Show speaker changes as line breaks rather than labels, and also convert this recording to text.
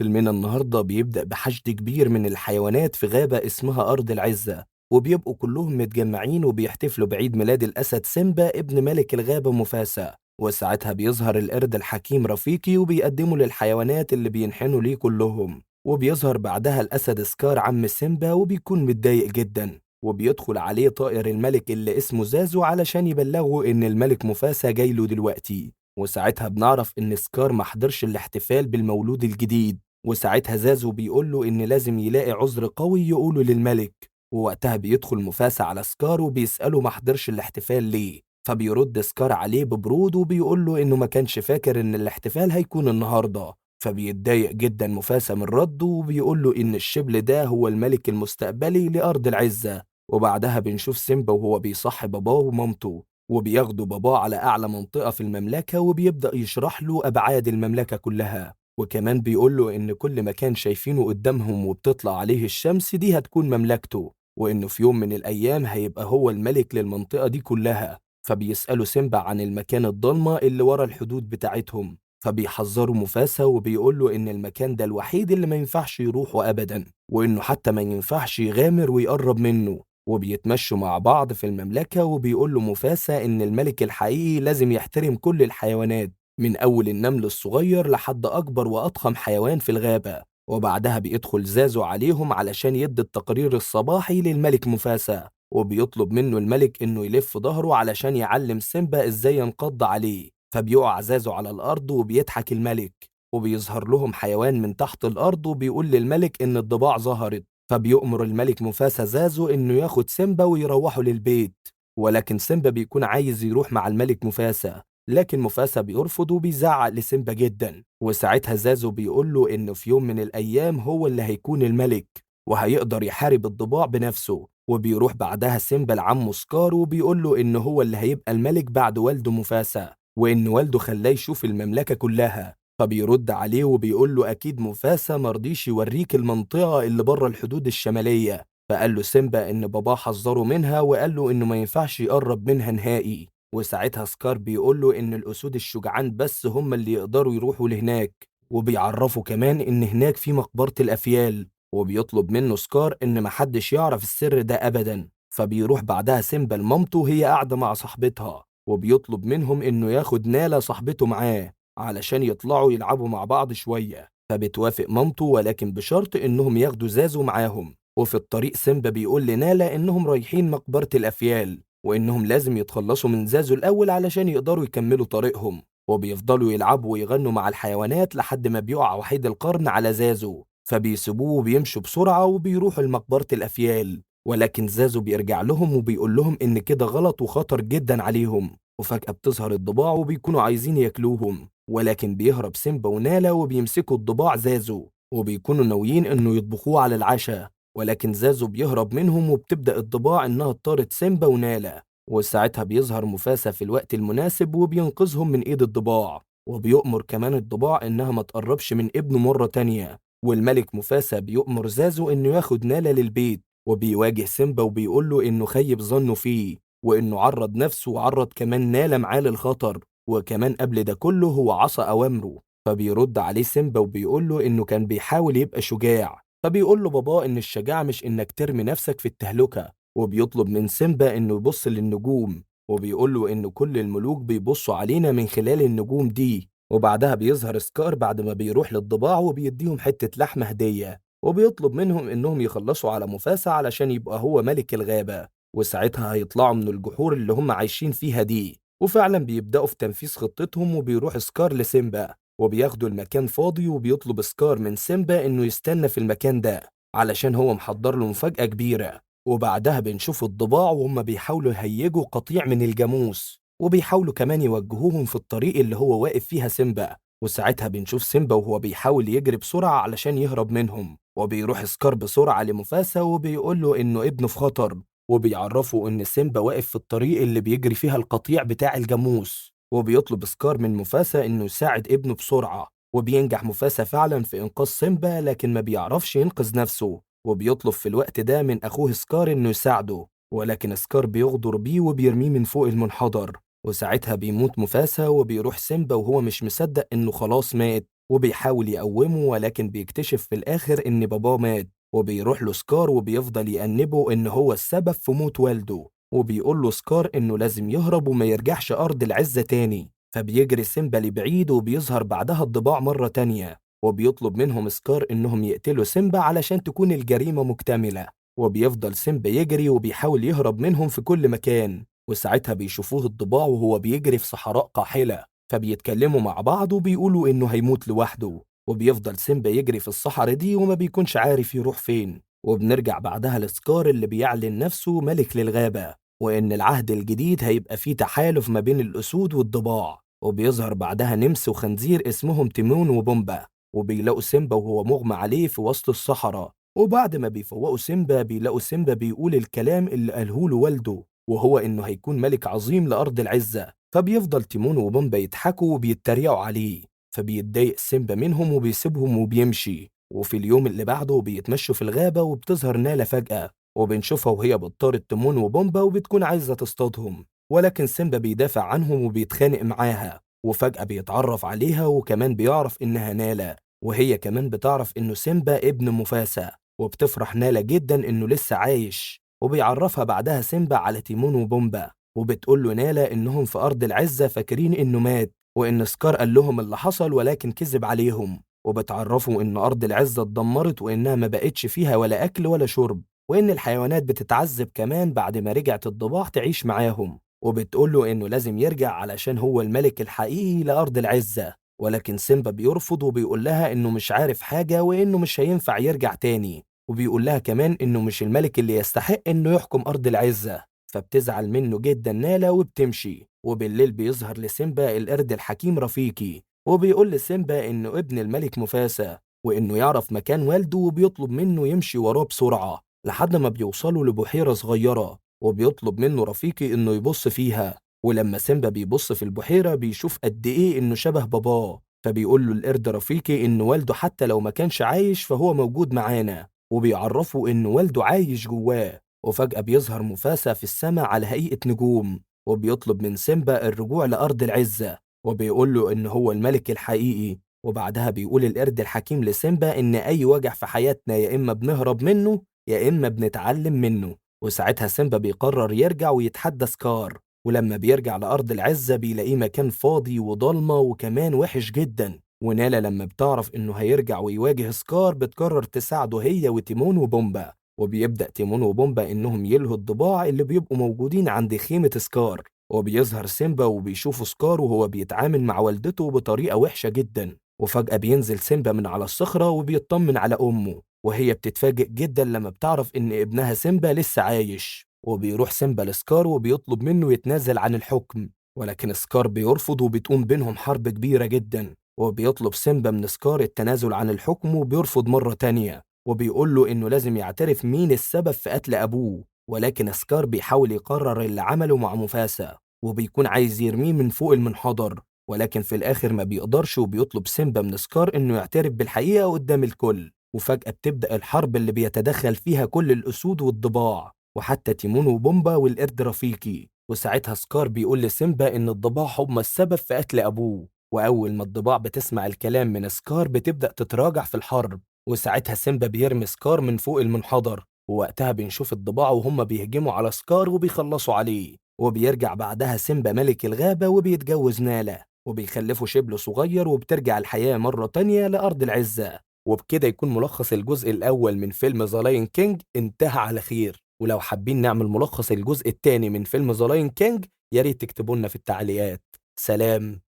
فيلمنا النهاردة بيبدأ بحشد كبير من الحيوانات في غابة اسمها أرض العزة، وبيبقوا كلهم متجمعين وبيحتفلوا بعيد ميلاد الأسد سيمبا ابن ملك الغابة مفاسا. وساعتها بيظهر القرد الحكيم رفيقي وبيقدمه للحيوانات اللي بينحنوا ليه كلهم. وبيظهر بعدها الأسد سكار عم سيمبا وبيكون متضايق جدا، وبيدخل عليه طائر الملك اللي اسمه زازو علشان يبلغه إن الملك مفاسا جايله دلوقتي. وساعتها بنعرف إن سكار محضرش الاحتفال بالمولود الجديد، وساعتها زازو بيقول له إن لازم يلاقي عذر قوي يقوله للملك. ووقتها بيدخل مفاسا على سكار وبيسأله ما حضرش الاحتفال ليه، فبيرد سكار عليه ببرود وبيقول له إنه ما كانش فاكر إن الاحتفال هيكون النهاردة. فبيتضايق جدا مفاسا من رده وبيقول له إن الشبل ده هو الملك المستقبلي لأرض العزة. وبعدها بنشوف سيمبا وهو بيصحي باباه ومامته، وبياخدوا باباه على أعلى منطقة في المملكة وبيبدأ يشرح له أبعاد المملكة كلها. وكمان بيقول له إن كل مكان شايفينه قدامهم وبتطلع عليه الشمس دي هتكون مملكته، وإنه في يوم من الأيام هيبقى هو الملك للمنطقة دي كلها. فبيسألوا سيمبا عن المكان الضلمة اللي ورا الحدود بتاعتهم، فبيحذروا مفاسا وبيقول له إن المكان ده الوحيد اللي ما ينفعش يروحه أبدا، وإنه حتى ما ينفعش يغامر ويقرب منه. وبيتمشوا مع بعض في المملكة وبيقول له مفاسا إن الملك الحقيقي لازم يحترم كل الحيوانات، من أول النمل الصغير لحد أكبر وأضخم حيوان في الغابة. وبعدها بيدخل زازو عليهم علشان يدي التقرير الصباحي للملك مفاسا، وبيطلب منه الملك إنه يلف ظهره علشان يعلم سيمبا إزاي ينقض عليه. فبيقع زازو على الأرض وبيضحك الملك، وبيظهر لهم حيوان من تحت الأرض وبيقول للملك إن الضباع ظهرت. فبيؤمر الملك مفاسا زازو إنه ياخد سيمبا ويروحوا للبيت، ولكن سيمبا بيكون عايز يروح مع الملك مفاسا، لكن مفاسا بيرفض وبيزعق لسيمبا جدا. وساعتها زازو بيقول له إنه في يوم من الأيام هو اللي هيكون الملك وهيقدر يحارب الضباع بنفسه. وبيروح بعدها سيمبا لعمه سكار وبيقول له إنه هو اللي هيبقى الملك بعد والده مفاسا، وإن والده خلاه يشوف المملكة كلها. فبيرد عليه وبيقول له أكيد مفاسا مرضيش يوريك المنطقة اللي بره الحدود الشمالية. فقال له سيمبا إن باباه حذره منها وقال له إنه ما ينفعش يقرب منها نهائي. وساعتها سكار بيقول له إن الأسود الشجعان بس هم اللي يقدروا يروحوا لهناك، وبيعرفوا كمان إن هناك في مقبرة الأفيال، وبيطلب منه سكار إن محدش يعرف السر ده أبدا. فبيروح بعدها سيمبا لمامته وهي قاعدة مع صاحبتها، وبيطلب منهم إنه ياخد نالا صاحبته معاه علشان يطلعوا يلعبوا مع بعض شوية. فبتوافق مامته ولكن بشرط إنهم ياخدوا زازو معاهم. وفي الطريق سيمبا بيقول لنالا إنهم رايحين مقبرة الأفيال، وإنهم لازم يتخلصوا من زازو الأول علشان يقدروا يكملوا طريقهم. وبيفضلوا يلعبوا ويغنوا مع الحيوانات لحد ما بيقع وحيد القرن على زازو، فبيسيبوه وبيمشوا بسرعة وبيروحوا لمقبرة الأفيال. ولكن زازو بيرجع لهم وبيقول لهم إن كده غلط وخطر جدا عليهم. وفجأة بتظهر الضباع وبيكونوا عايزين ياكلوهم، ولكن بيهرب سيمبا ونالا وبيمسكوا الضباع زازو وبيكونوا ناويين إنه يطبخوه على العشاء. ولكن زازو بيهرب منهم وبتبدأ الضباع إنها تطارد سيمبا ونالا. وساعتها بيظهر مفاسا في الوقت المناسب وبينقذهم من إيد الضباع، وبيؤمر كمان الضباع إنها ما تقربش من ابنه مرة تانية. والملك مفاسا بيؤمر زازو إنه ياخد نالا للبيت، وبيواجه سيمبا وبيقول له إنه خيب ظنه فيه، وإنه عرض نفسه وعرض كمان نالا معاه للخطر، وكمان قبل ده كله هو عصى أوامره. فبيرد عليه سيمبا وبيقول له إنه كان بيحاول يبقى شجاع. فبيقول له باباه إن الشجاعة مش إنك ترمي نفسك في التهلكة، وبيطلب من سيمبا إنه يبص للنجوم، وبيقول له إن كل الملوك بيبصوا علينا من خلال النجوم دي. وبعدها بيظهر سكار بعد ما بيروح للضباع وبيديهم حتة لحمة هدية، وبيطلب منهم إنهم يخلصوا على مفاسا علشان يبقى هو ملك الغابة، وساعتها هيطلعوا من الجحور اللي هم عايشين فيها دي. وفعلا بيبدأوا في تنفيذ خطتهم وبيروح سكار لسيمبا وبياخدوا المكان فاضي، وبيطلب سكار من سيمبا إنه يستنى في المكان ده علشان هو محضر له مفاجأة كبيرة. وبعدها بنشوف الضباع وهم بيحاولوا يهيجوا قطيع من الجاموس، وبيحاولوا كمان يوجهوهم في الطريق اللي هو واقف فيها سيمبا. وساعتها بنشوف سيمبا وهو بيحاول يجري بسرعة علشان يهرب منهم، وبيروح سكار بسرعة لمفاسا وبيقول له إنه ابنه في خطر، وبيعرفوا إن سيمبا واقف في الطريق اللي بيجري فيها القطيع بتاع الجاموس. وبيطلب سكار من مفاسا إنه يساعد ابنه بسرعة، وبينجح مفاسا فعلا في إنقاذ سيمبا لكن ما بيعرفش ينقذ نفسه. وبيطلب في الوقت ده من أخوه سكار إنه يساعده، ولكن سكار بيغدر بيه وبيرميه من فوق المنحدر. وساعتها بيموت مفاسا وبيروح سيمبا وهو مش مصدق إنه خلاص مات. وبيحاول يقومه، ولكن بيكتشف في الآخر إن باباه مات. وبيروح له سكار وبيفضل يأنبه إن هو السبب في موت والده، وبيقول له سكار إنه لازم يهرب وما يرجعش أرض العزة تاني. فبيجري سيمبا لبعيد، وبيظهر بعدها الضباع مرة تانية، وبيطلب منهم سكار إنهم يقتلوا سيمبا علشان تكون الجريمة مكتملة. وبيفضل سيمبا يجري وبيحاول يهرب منهم في كل مكان، وساعتها بيشوفوه الضباع وهو بيجري في صحراء قاحلة. فبيتكلموا مع بعض وبيقولوا إنه هيموت لوحده. وبيفضل سيمبا يجري في الصحراء دي وما بيكونش عارف يروح فين. وبنرجع بعدها لسكار اللي بيعلن نفسه ملك للغابة، وإن العهد الجديد هيبقى فيه تحالف ما بين الأسود والضباع. وبيظهر بعدها نمس وخنزير اسمهم تيمون وبومبا، وبيلاقوا سيمبا وهو مغمى عليه في وسط الصحراء. وبعد ما بيفوقوا سيمبا بيلاقوا سيمبا بيقول الكلام اللي قاله له والده، وهو إنه هيكون ملك عظيم لأرض العزة. فبيفضل تيمون وبومبا يضحكوا وبيتريقوا عليه. فبيتضايق سيمبا منهم وبيسيبهم وبيمشي. وفي اليوم اللي بعده بيتمشوا في الغابة، وبتظهر نالا فجأة، وبنشوفها وهي بتطارد تيمون وبومبا وبتكون عايزة تصطادهم. ولكن سيمبا بيدافع عنهم وبيتخانق معاها. وفجأة بيتعرف عليها، وكمان بيعرف إنها نالا، وهي كمان بتعرف إنه سيمبا ابن مفاسا. وبتفرح نالا جدا إنه لسه عايش. وبيعرفها بعدها سيمبا على تيمون وبومبا، وبتقول له نالا إنهم في أرض العزة فاكرين إنه مات، وإن سكار قال لهم اللي حصل ولكن كذب عليهم. وبتعرفوا إن أرض العزة اتدمرت، وإنها ما بقتش فيها ولا أكل ولا شرب، وإن الحيوانات بتتعذب كمان بعد ما رجعت الضباع تعيش معاهم. وبتقول له إنه لازم يرجع علشان هو الملك الحقيقي لأرض العزة. ولكن سيمبا بيرفض وبيقول لها إنه مش عارف حاجة وإنه مش هينفع يرجع تاني. وبيقول لها كمان إنه مش الملك اللي يستحق إنه يحكم أرض العزة. فبتزعل منه جدا نالا وبتمشي. وبالليل بيظهر لسيمبا القرد الحكيم رفيقي، وبيقول لسيمبا إنه ابن الملك مفاسا، وإنه يعرف مكان والده، وبيطلب منه يمشي وراه بسرعة لحد ما بيوصلوا لبحيرة صغيرة. وبيطلب منه رفيقي إنه يبص فيها. ولما سيمبا بيبص في البحيرة بيشوف قد إيه إنه شبه باباه. فبيقول له القرد رفيقي إن والده حتى لو ما كانش عايش فهو موجود معانا، وبيعرفه إن والده عايش جواه. وفجأة بيظهر مفاسا في السماء على هيئة نجوم، وبيطلب من سيمبا الرجوع لأرض العزة، وبيقول له إن هو الملك الحقيقي. وبعدها بيقول القرد الحكيم لسيمبا إن أي وجع في حياتنا يا إما بنهرب منه يا إما بنتعلم منه. وساعتها سيمبا بيقرر يرجع ويتحدى سكار. ولما بيرجع لأرض العزة بيلاقيه مكان فاضي وضلمة وكمان وحش جدا. ونالا لما بتعرف إنه هيرجع ويواجه سكار بتقرر تساعده هي وتيمون وبومبا. وبيبدأ تيمون وبومبا إنهم يلهوا الضباع اللي بيبقوا موجودين عند خيمة سكار. وبيظهر سيمبا وبيشوف سكار وهو بيتعامل مع والدته بطريقة وحشة جدا. وفجأة بينزل سيمبا من على الصخرة وبيطمن على أمه، وهي بتتفاجئ جدا لما بتعرف إن ابنها سيمبا لسه عايش. وبيروح سيمبا لسكار وبيطلب منه يتنازل عن الحكم، ولكن سكار بيرفض وبتقوم بينهم حرب كبيرة جدا. وبيطلب سيمبا من سكار التنازل عن الحكم وبيرفض مرة تانية، وبيقول له إنه لازم يعترف مين السبب في قتل أبوه. ولكن سكار بيحاول يقرر اللي عمله مع مفاسا، وبيكون عايز يرميه من فوق المنحدر، ولكن في الآخر ما بيقدرش. وبيطلب سيمبا من سكار إنه يعترف بالحقيقة قدام الكل. وفجأة بتبدأ الحرب اللي بيتدخل فيها كل الأسود والضباع، وحتى تيمون وبومبا والقرد رفيقي. وساعتها سكار بيقول لسيمبا إن الضباع هم السبب في قتل أبوه. وأول ما الضباع بتسمع الكلام من سكار بتبدأ تتراجع في الحرب. وساعتها سيمبا بيرمي سكار من فوق المنحدر، ووقتها بنشوف الضباع وهم بيهجموا على سكار وبيخلصوا عليه. وبيرجع بعدها سيمبا ملك الغابة وبيتجوز نالا، وبيخلفوا شبل صغير، وبترجع الحياة مرة تانية لأرض العزة. وبكده يكون ملخص الجزء الأول من فيلم ذا لاين كينج انتهى على خير. ولو حابين نعمل ملخص الجزء الثاني من فيلم ذا لاين كينج ياريت تكتبوا لنا في التعليقات. سلام.